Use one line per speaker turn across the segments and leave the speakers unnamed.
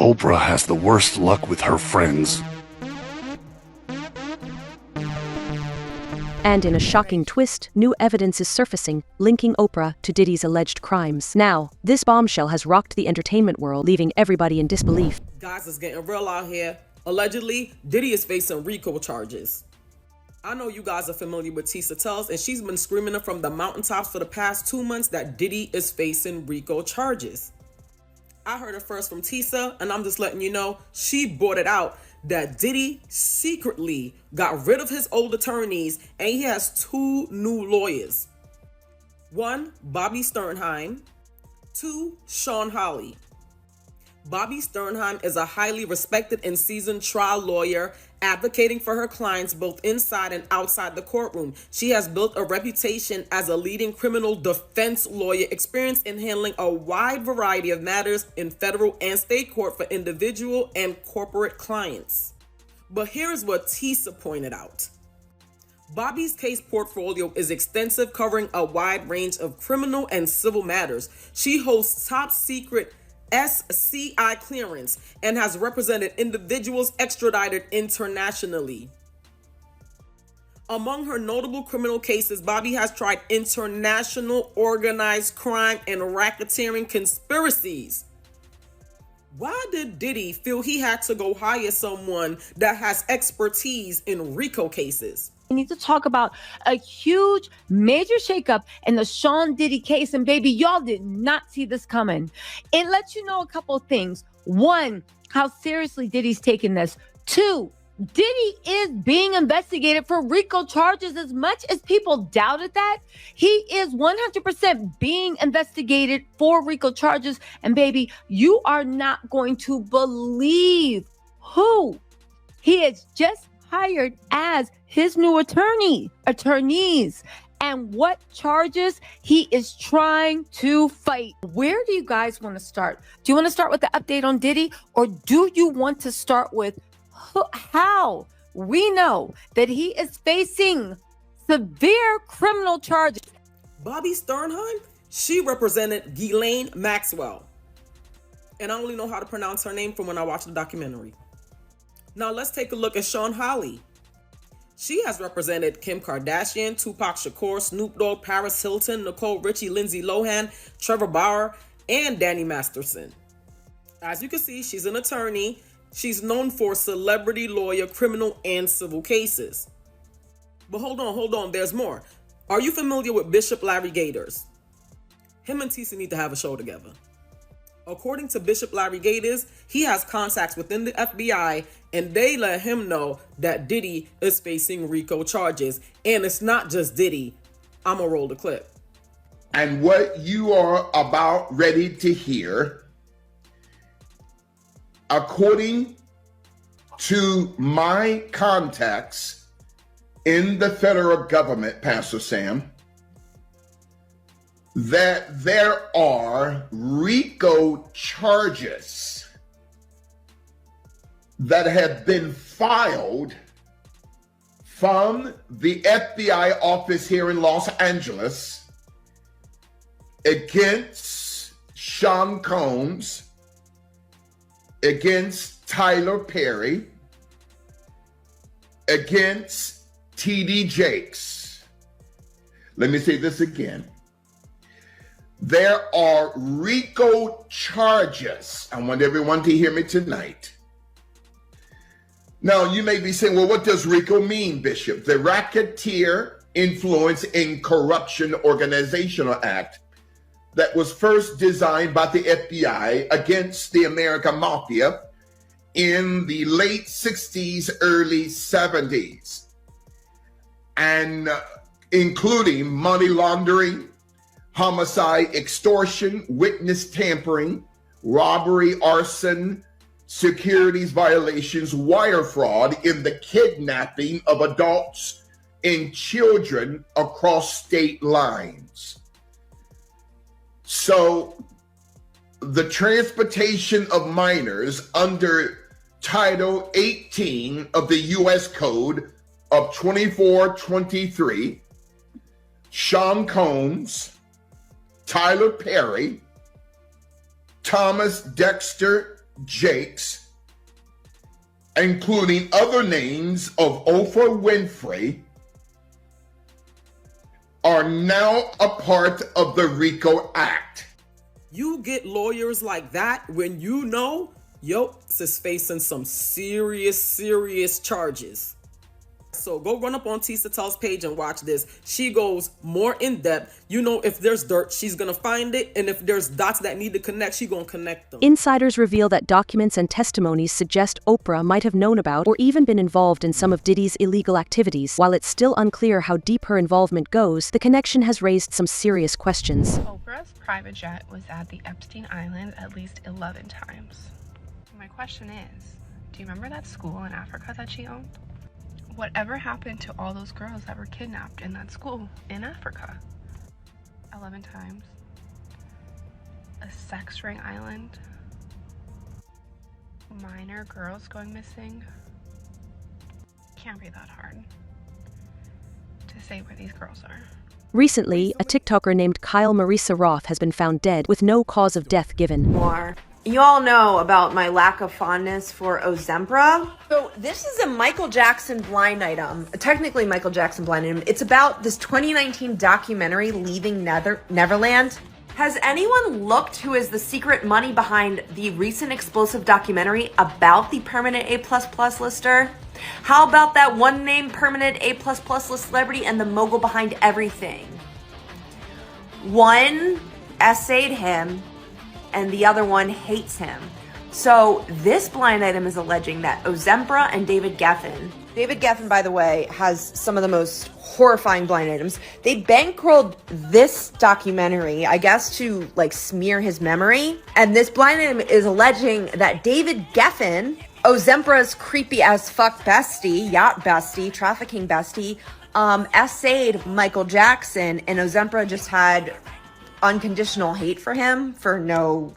Oprah has the worst luck with her friends.
And in a shocking twist, new evidence is surfacing, linking Oprah to Diddy's alleged crimes. Now, this bombshell has rocked the entertainment world, leaving everybody in disbelief.
Guys, it's getting real out here. Allegedly, Diddy is facing RICO charges. I know you guys are familiar with Tisa Tells, and she's been screaming it from the mountaintops for the past 2 months that Diddy is facing RICO charges. I heard it first from Tisa, and I'm just letting you know, she brought it out that Diddy secretly got rid of his old attorneys and he has 2 new lawyers. 1, Bobby Sternheim. 2, Sean Hawley. Bobby Sternheim is a highly respected and seasoned trial lawyer advocating for her clients both inside and outside the courtroom. She has built a reputation as a leading criminal defense lawyer, experienced in handling a wide variety of matters in federal and state court for individual and corporate clients. But here's what Tisa pointed out. Bobby's case portfolio is extensive, covering a wide range of criminal and civil matters. She holds top secret SCI clearance and has represented individuals extradited internationally. Among her notable criminal cases, Bobby has tried international organized crime and racketeering conspiracies. Why did Diddy feel he had to go hire someone that has expertise in RICO cases?
We need to talk about a huge, major shakeup in the Sean Diddy case. And baby, y'all did not see this coming. It lets you know a couple of things. 1, how seriously Diddy's taking this. 2, Diddy is being investigated for RICO charges. As much as people doubted that, he is 100% being investigated for RICO charges. And baby, you are not going to believe who he has just hired as his new attorneys, and what charges he is trying to fight. Where do you guys want to start? Do you want to start with the update on Diddy, or do you want to start with how we know that he is facing severe criminal charges?
Bobby Sternheim, she represented Ghislaine Maxwell. And I only know how to pronounce her name from when I watched the documentary. Now let's take a look at Sean Hawley. She has represented Kim Kardashian, Tupac Shakur, Snoop Dogg, Paris Hilton, Nicole Richie, Lindsay Lohan, Trevor Bauer, and Danny Masterson. As you can see, she's an attorney. She's known for celebrity lawyer, criminal, and civil cases. But hold on, there's more. Are you familiar with Bishop Larry Gators? Him and Tisa need to have a show together. According to Bishop Larry Gators, he has contacts within the FBI, and they let him know that Diddy is facing RICO charges. And it's not just Diddy. I'm gonna roll the clip.
And what you are about ready to hear, according to my contacts in the federal government, Pastor Sam, that there are RICO charges that have been filed from the FBI office here in Los Angeles against Sean Combs, against Tyler Perry, against TD Jakes. Let me say this again. There are RICO charges. I want everyone to hear me tonight. Now, you may be saying, well, what does RICO mean, Bishop? The Racketeer Influence in Corruption Organizational Act that was first designed by the FBI against the American Mafia in the late 60s, early 70s, and including money laundering, homicide, extortion, witness tampering, robbery, arson, securities violations, wire fraud in the kidnapping of adults and children across state lines. So the transportation of minors under Title 18 of the U.S. Code of 2423, Sean Combs, Tyler Perry, Thomas Dexter Jakes, including other names of Oprah Winfrey, are now a part of the RICO Act.
You get lawyers like that when you know Yokes is facing some serious charges. So go run up on Tisa Tell's page and watch this. She goes more in depth. You know, if there's dirt, she's gonna find it. And if there's dots that need to connect, she's gonna connect them.
Insiders reveal that documents and testimonies suggest Oprah might have known about or even been involved in some of Diddy's illegal activities. While it's still unclear how deep her involvement goes, the connection has raised some serious questions.
Oprah's private jet was at the Epstein Island at least 11 times. My question is, do you remember that school in Africa that she owned? Whatever happened to all those girls that were kidnapped in that school in Africa? 11 times. A sex ring island. Minor girls going missing. Can't be that hard to say where these girls are.
Recently, a TikToker named Kyle Marisa Roth has been found dead with no cause of death given.
More. You all know about my lack of fondness for Ozempra. So this is a Michael Jackson blind item, technically Michael Jackson blind item. It's about this 2019 documentary, Leaving Neverland. Has anyone looked who is the secret money behind the recent explosive documentary about the permanent A++ lister? How about that one name permanent A++ list celebrity and the mogul behind everything? One essayed him, and the other one hates him. So this blind item is alleging that Ozempra and David Geffen, by the way, has some of the most horrifying blind items. They bankrolled this documentary, I guess, to like smear his memory. And this blind item is alleging that David Geffen, Ozempra's creepy as fuck bestie, yacht bestie, trafficking bestie, essayed Michael Jackson, and Ozempra just had unconditional hate for him for no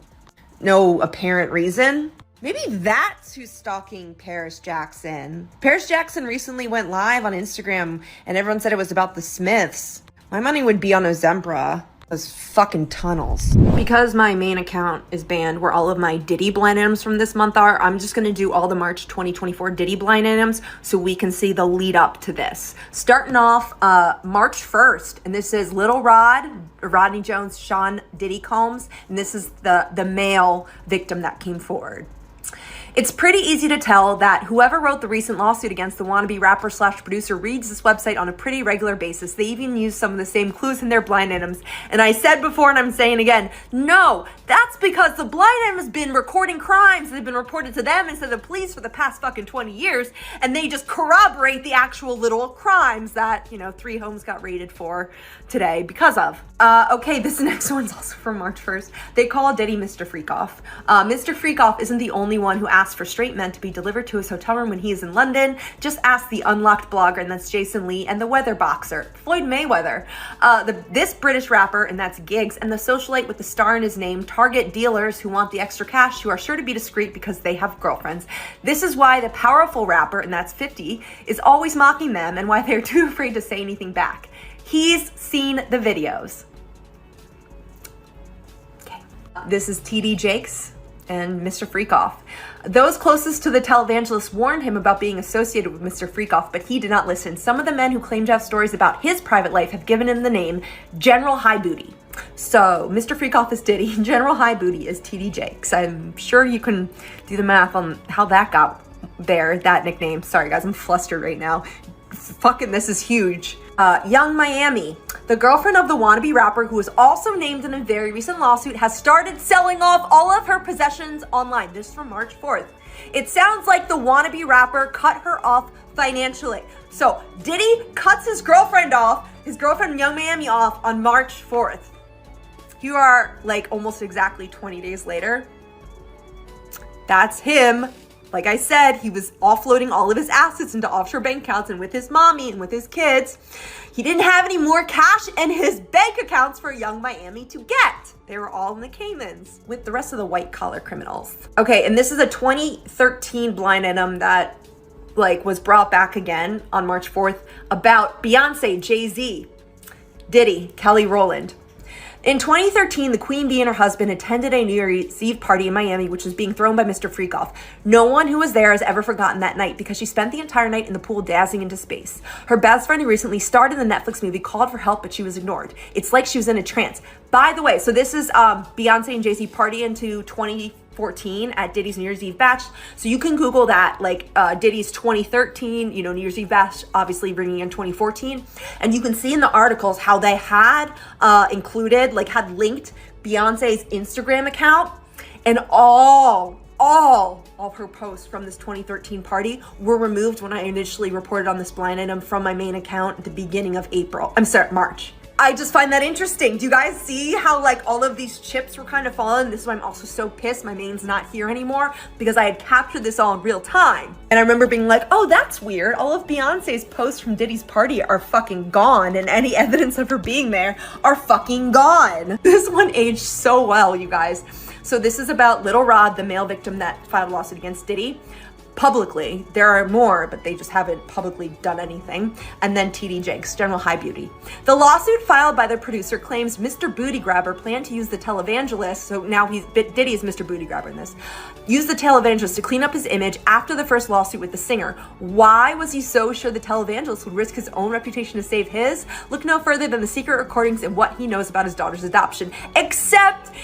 apparent reason. Maybe that's who's stalking Paris Jackson. Paris Jackson recently went live on Instagram and everyone said it was about the Smiths. My money would be on Ozempra. Those fucking tunnels. Because my main account is banned where all of my Diddy blind items from this month are, I'm just gonna do all the March 2024 Diddy blind items so we can see the lead up to this. Starting off March 1st, and this is Little Rod, Rodney Jones, Sean Diddy Combs, and this is the male victim that came forward. It's pretty easy to tell that whoever wrote the recent lawsuit against the wannabe rapper slash producer reads this website on a pretty regular basis. They even use some of the same clues in their blind items. And I said before and I'm saying again, no, that's because the blind item has been recording crimes that have been reported to them instead of the police for the past fucking 20 years. And they just corroborate the actual little crimes that, 3 homes got raided for today because of. Okay, this next one's also from March 1st. They call Diddy Mr. Freakoff. Mr. Freakoff isn't the only one who asked for straight men to be delivered to his hotel room when he is in London. Just ask the Unlocked blogger, and that's Jason Lee, and the weather boxer, Floyd Mayweather. This British rapper, and that's Giggs, and the socialite with the star in his name target dealers who want the extra cash, who are sure to be discreet because they have girlfriends. This is why the powerful rapper, and that's 50, is always mocking them and why they're too afraid to say anything back. He's seen the videos. Okay. This is TD Jakes and Mr. Freakoff. Those closest to the televangelist warned him about being associated with Mr. Freakoff, but he did not listen. Some of the men who claim to have stories about his private life have given him the name General High Booty. So Mr. Freakoff is Diddy, General High Booty is TD Jakes. I'm sure you can do the math on how that got there, that nickname. Sorry guys, I'm flustered right now. Fucking this is huge. Young Miami, the girlfriend of the wannabe rapper who was also named in a very recent lawsuit, has started selling off all of her possessions online. This is from March 4th. It sounds like the wannabe rapper cut her off financially. So Diddy cuts his girlfriend Young Miami off on March 4th. You are like almost exactly 20 days later. That's him. Like I said, he was offloading all of his assets into offshore bank accounts and with his mommy and with his kids. He didn't have any more cash in his bank accounts for Young Miami to get. They were all in the Caymans with the rest of the white collar criminals. Okay, and this is a 2013 blind item that was brought back again on March 4th about Beyonce, Jay-Z, Diddy, Kelly Rowland. In 2013, the Queen Bee and her husband attended a New Year's Eve party in Miami, which was being thrown by Mr. Freakoff. No one who was there has ever forgotten that night because she spent the entire night in the pool dazzling into space. Her best friend, who recently starred in the Netflix movie, called for help, but she was ignored. It's like she was in a trance. By the way, so this is Beyonce and Jay-Z party into 2014 at Diddy's New Year's Eve bash. So you can Google that, like Diddy's 2013, New Year's Eve bash, obviously bringing in 2014. And you can see in the articles how they had had linked Beyonce's Instagram account, and all of her posts from this 2013 party were removed when I initially reported on this blind item from my main account at the beginning of March. I just find that interesting. Do you guys see how all of these chips were kind of falling? This is why I'm also so pissed my main's not here anymore, because I had captured this all in real time. And I remember being like, oh, that's weird. All of Beyonce's posts from Diddy's party are fucking gone, and any evidence of her being there are fucking gone. This one aged so well, you guys. So this is about Little Rod, the male victim that filed a lawsuit against Diddy. Publicly, there are more, but they just haven't publicly done anything. And then TD Jakes, General High Beauty. The lawsuit filed by the producer claims Mr. Booty Grabber planned to use the televangelist, so now Diddy is Mr. Booty Grabber in this, use the televangelist to clean up his image after the first lawsuit with the singer. Why was he so sure the televangelist would risk his own reputation to save his? Look no further than the secret recordings and what he knows about his daughter's adoption. Except,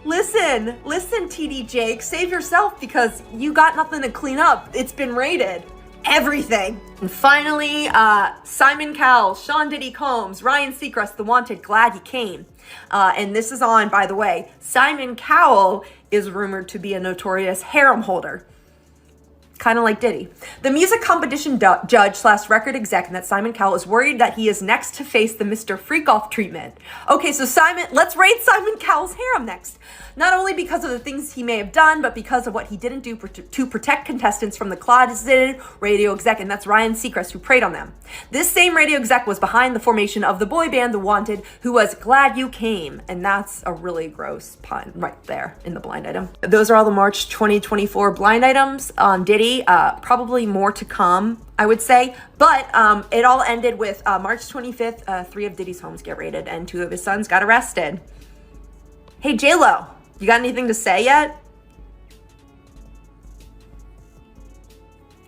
listen, TD Jake, save yourself because you got nothing to clean up. It's been raided. Everything. And finally, Simon Cowell, Sean Diddy Combs, Ryan Seacrest, The Wanted, glad he came. And this is on, by the way, Simon Cowell is rumored to be a notorious harem holder. Kind of like Diddy. The music competition judge/record exec that Simon Cowell is worried that he is next to face the Mr. Freakoff treatment. Okay, so let's raid Simon Cowell's harem next. Not only because of the things he may have done, but because of what he didn't do to protect contestants from the closeted radio exec, and that's Ryan Seacrest, who preyed on them. This same radio exec was behind the formation of the boy band The Wanted, who was glad you came, and that's a really gross pun right there in the blind item. Those are all the March 2024 blind items on Diddy. Probably more to come, I would say, but it all ended with March 25th, 3 of Diddy's homes get raided and 2 of his sons got arrested. Hey, J-Lo, you got anything to say yet?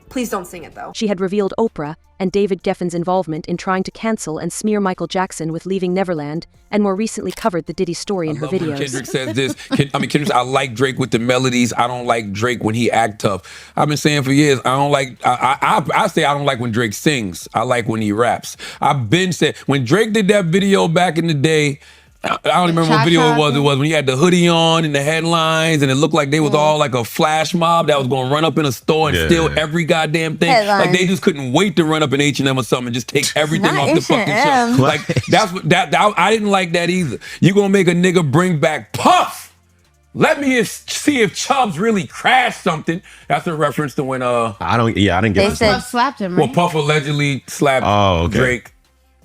Please don't sing it, though.
She had revealed Oprah and David Geffen's involvement in trying to cancel and smear Michael Jackson with Leaving Neverland, and more recently covered the Diddy story in her videos.
Kendrick says this. Kendrick, I like Drake with the melodies. I don't like Drake when he act tough. I've been saying for years, I say I don't like when Drake sings. I like when he raps. I've been saying, when Drake did that video back in the day, I don't remember what video it was. It was when he had the hoodie on and the headlines, and it looked like they was all like a flash mob that was going to run up in a store and steal every goddamn thing. Like they just couldn't wait to run up in H&M or something and just take everything off the fucking shelf. Like I didn't like that either. You gonna make a nigga bring back Puff? Let me see if Chubbs really crashed something. That's a reference to when
I didn't get it.
Puff slapped him, right?
Well, Puff allegedly slapped Drake.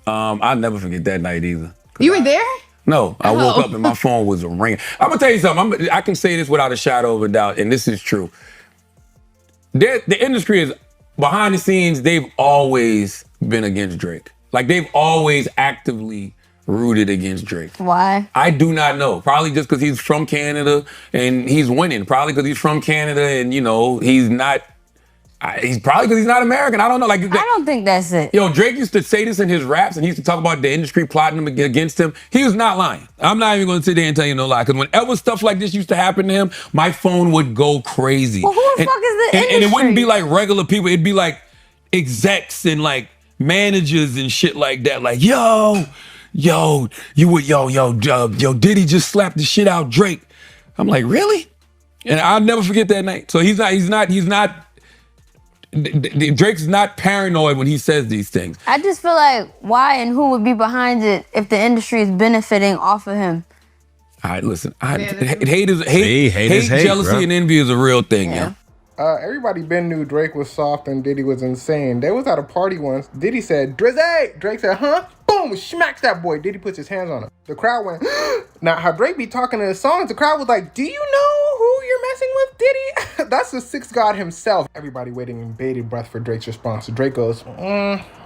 I'll never forget that night either.
You were there?
No, I woke up and my phone was ringing. I'm gonna tell you something. I can say this without a shadow of a doubt, and this is true. The industry is behind the scenes. They've always been against Drake. Like they've always actively rooted against Drake.
Why?
I do not know. Probably just because he's from Canada and he's winning. Probably because he's from Canada and he's not. He's probably because he's not American. I don't know. I
don't think that's it.
Yo, Drake used to say this in his raps, and he used to talk about the industry plotting him against him. He was not lying. I'm not even going to sit there and tell you no lie. Because whenever stuff like this used to happen to him, my phone would go crazy.
Well, who the fuck is the industry?
And it wouldn't be like regular people. It'd be like execs and like managers and shit like that. Like, yo, Diddy just slapped the shit out Drake. I'm like, really? And I'll never forget that night. So he's not. Drake's not paranoid when he says these things.
I just feel like why and who would be behind it if the industry is benefiting off of him?
All right, listen. Hate, jealousy, bro. And envy is a real thing, yeah.
Everybody been knew Drake was soft and Diddy was insane. They was at a party once. Diddy said, Drizzy! Drake said, huh? Boom! Smacks that boy. Diddy puts his hands on him. The crowd went, now how Drake be talking in his songs, the crowd was like, do you know who you're messing with, Diddy? That's the sixth god himself. Everybody waiting in bated breath for Drake's response. So Drake goes,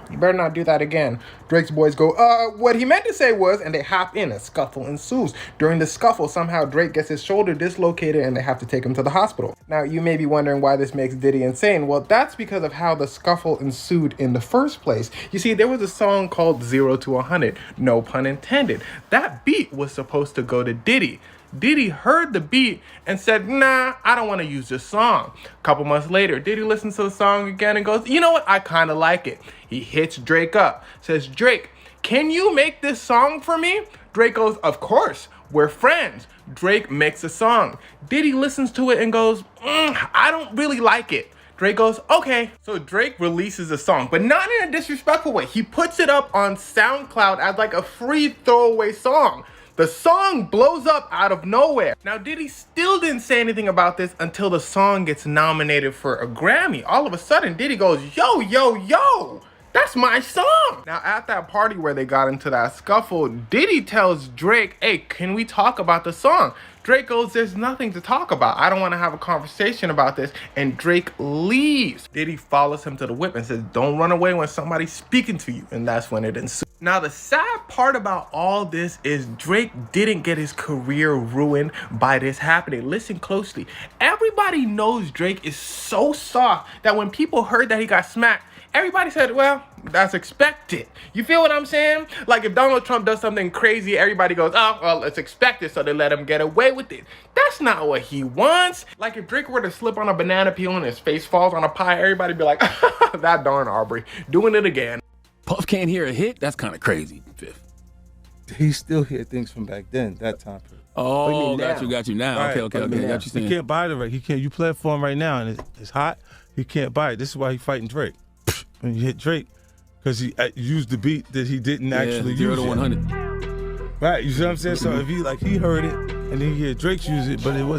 You better not do that again. Drake's boys go, what he meant to say was, and they hop in. A scuffle ensues. During the scuffle, somehow Drake gets his shoulder dislocated and they have to take him to the hospital. Now, you may be wondering why this makes Diddy insane. Well, that's because of how the scuffle ensued in the first place. You see, there was a song called 0 to 100, no pun intended. That beat was supposed to go to Diddy. Diddy heard the beat and said, nah, I don't want to use this song. A couple months later, Diddy listens to the song again and goes, you know what? I kind of like it. He hits Drake up, says, Drake, can you make this song for me? Drake goes, of course, we're friends. Drake makes a song. Diddy listens to it and goes, I don't really like it. Drake goes, okay. So Drake releases a song, but not in a disrespectful way. He puts it up on SoundCloud as like a free throwaway song. The song blows up out of nowhere. Now, Diddy still didn't say anything about this until the song gets nominated for a Grammy. All of a sudden, Diddy goes, yo, yo, yo, that's my song. Now, at that party where they got into that scuffle, Diddy tells Drake, hey, can we talk about the song? Drake goes, there's nothing to talk about. I don't want to have a conversation about this. And Drake leaves. Diddy follows him to the whip and says, don't run away when somebody's speaking to you. And that's when it ensues. Now, the sad part about all this is Drake didn't get his career ruined by this happening. Listen closely. Everybody knows Drake is so soft that when people heard that he got smacked, everybody said, well, that's expected. You feel what I'm saying? Like if Donald Trump does something crazy, everybody goes, oh, well, it's expected, so they let him get away with it. That's not what he wants. Like if Drake were to slip on a banana peel and his face falls on a pie, everybody be like, that darn Aubrey, doing it again.
Puff can't hear a hit? That's kind of crazy, Fifth.
He still hear things from back then, that time period.
Oh, got you now.
Right.
Okay. Got you saying.
He can't buy the right. He can't. You play it for him right now, and it's hot. He can't buy it. This is why he's fighting Drake. When you hit Drake, because he used the beat that he didn't actually use.
0 to 100.
Right. You see what I'm saying? So if he heard it, and then he hear Drake's use it, but it wasn't.